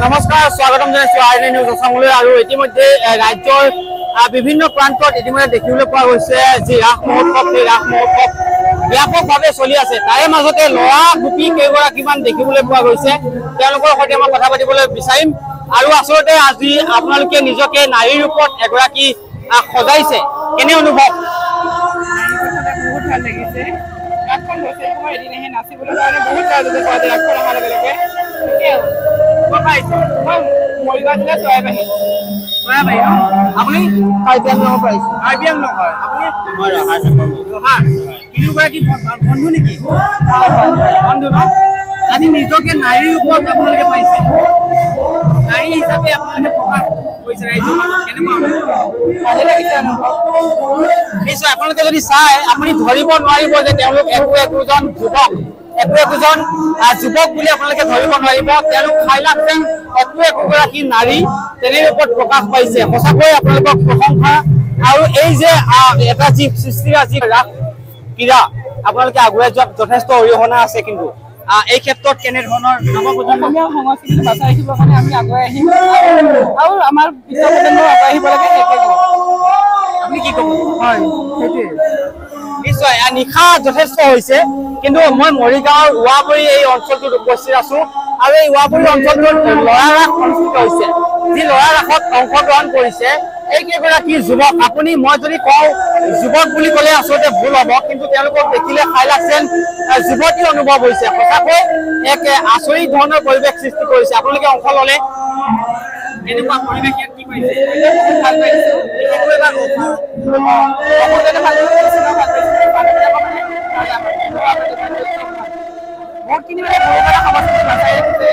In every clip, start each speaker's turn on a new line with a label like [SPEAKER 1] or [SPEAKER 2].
[SPEAKER 1] নমস্কাৰ, স্বাগতম জনাইছো আইএনএ নিউজ অসমলৈ। আৰু ইতিমধ্যে ৰাজ্যৰ বিভিন্ন প্ৰান্তত ইতিমধ্যে দেখিবলৈ পোৱা গৈছে যি ৰাস মহোৎসৱ, সেই ৰাস মহোৎসৱ ব্যাপকভাৱে চলি আছে। তাৰে মাজতে ল'ৰা গোপী কেইগৰাকীমান দেখিবলৈ পোৱা গৈছে, তেওঁলোকৰ সৈতে মই কথা পাতিবলৈ বিচাৰিম। আৰু আচলতে আজি আপোনালোকে নিজকে নাৰীৰ ৰূপত এগৰাকী সজাইছে, কেনে অনুভৱ?
[SPEAKER 2] বহুত ভাল লাগিছে। ৰাসখন হৈছে মই এদিনহে নাচিবলৈ কাৰণে বহুত ৰাসখন অহাৰ লগে লগে মৰিগাঁও জিলাৰ চৰাইবাহী।
[SPEAKER 1] আপুনি বন্ধু নেকি? বন্ধু ন? আজি নিজকে নাৰীৰ ৰূপত আপোনালোকে পাইছে, নাৰী হিচাপে আপোনালোকে প্ৰকাশ কৰিছে ৰাইজক, কেনেকুৱা নিশ্চয় আপোনালোকে যদি চাই আপুনি ধৰিব নোৱাৰিব যে তেওঁলোক একোজন যুৱক বুলি আপোনালোকে ধৰিব নোৱাৰিব। তেওঁলোক খাইলাখ যেন একোগৰাকী নাৰী তেনে ৰূপত প্ৰকাশ পাইছে। সঁচাকৈ আপোনালোকক প্ৰশংসা। আৰু এই যে এটা যি সৃষ্টিৰ যি ৰাস ক্ৰীড়া আপোনালোকে আগুৱাই যোৱাত যথেষ্ট অৰিহণা আছে, কিন্তু এই ক্ষেত্ৰত কেনেধৰণৰ
[SPEAKER 2] অসমীয়া সংস্কৃতি বচাই ৰাখিবৰ কাৰণে আমি আগুৱাই আহিম আৰু আমাৰ পিছৰ প্ৰজন্ম আগুৱাই আহিব লাগে।
[SPEAKER 1] আপুনি কি ক'ব?
[SPEAKER 2] হয়, সেইটোৱে
[SPEAKER 1] নিশ্চয় নিশা যথেষ্ট হৈছে, কিন্তু মই মৰিগাঁৱৰ ৱাবৰী এই অঞ্চলটোত উপস্থিত আছো। আৰু এই ৱাবৰী অঞ্চলটোত ল'ৰা ৰাস অনুষ্ঠিত হৈছে। যি ল'ৰা ৰাসত অংশগ্ৰহণ কৰিছে এই কেইগৰাকী যুৱক, মই যদি কওঁ যুৱক বুলি ক'লে আচলতে ভুল হ'ব, কিন্তু তেওঁলোকক দেখিলে খাইলাখ যেন যুৱতী অনুভৱ হৈছে। সঁচাকৈ এক আচৰিত ধৰণৰ পৰিৱেশ সৃষ্টি কৰিছে। আপোনালোকে অংশ ল'লে, এনেকুৱা পৰিৱেশ ইয়াত কি পাইছে? ভাল পাইছে।
[SPEAKER 2] বহুতখিনি মানে পৰিমাণৰ সংস্কৃতি বচাই ৰাখিছে।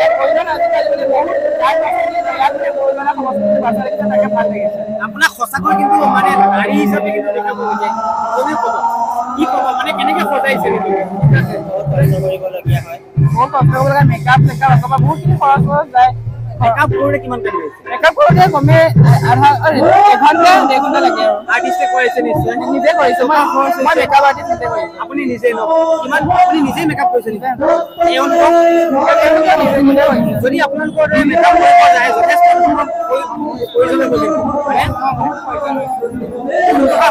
[SPEAKER 2] ভাল লাগিছে।
[SPEAKER 1] আপোনাক সঁচাকৈ কিন্তু মানে নাৰী হিচাপে কিন্তু দেখা পোৱা যায়। কি ক'ব মানে কেনেকে সজাইছে? কৰিবলগীয়া হয়,
[SPEAKER 2] বহুত কষ্ট কৰিব লাগে। মেকআপ অকমান বহুতখিনি খৰচ যায়।
[SPEAKER 1] মেকআপ কৰোঁতে কিমান টাইম লাগিছে?
[SPEAKER 2] মেকআপ কৰোঁতে কমে এঘণ্টা 1.5 ঘণ্টা লাগে।
[SPEAKER 1] আৰ্টিষ্টে কৰিছে নিশ্চয়?
[SPEAKER 2] নিজে কৰিছোঁ, মই মেকআপ আৰ্টিষ্ট নিজে কৰিছোঁ।
[SPEAKER 1] আপুনি নিজে ন? আপুনি নিজে মেকআপ কৰিছে নেকি? এই অনুভৱ যদি আপোনালোকৰ মেকআপ কৰিব যায় যথেষ্ট প্ৰয়োজন হ'ব,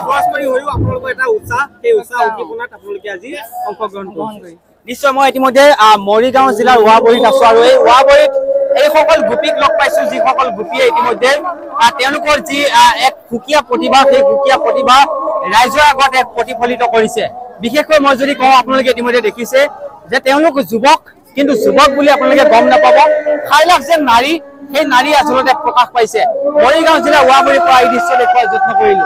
[SPEAKER 1] খৰচ কৰি হলেও আপোনালোকৰ এটা উৎসাহ, সেই উৎসাহ উদ্দীপনাত আপোনালোকে আজি অংশগ্ৰহণ কৰিছে। নিশ্চয় মই ইতিমধ্যে মৰিগাঁও জিলাৰ ৱাবৰীত আছো। আৰু এই ৱাবৰীত এইসকল গোপীক লগ পাইছো, যিসকল গোপীয়ে ইতিমধ্যে তেওঁলোকৰ যি এক সুকীয়া প্ৰতিভা, সেই সুকীয়া প্ৰতিভা ৰাইজৰ আগত এক প্ৰতিফলিত কৰিছে। বিশেষকৈ মই যদি কওঁ, আপোনালোকে ইতিমধ্যে দেখিছে যে তেওঁলোক যুৱক, কিন্তু যুৱক বুলি আপোনালোকে গম নাপাব। খাইলাখ যেন নাৰী, সেই নাৰী আচলতে প্ৰকাশ পাইছে। মৰিগাঁও জিলাৰ ৱাবৰীৰ পৰা এই দৃশ্য দেখুওৱাৰ যত্ন কৰিলো।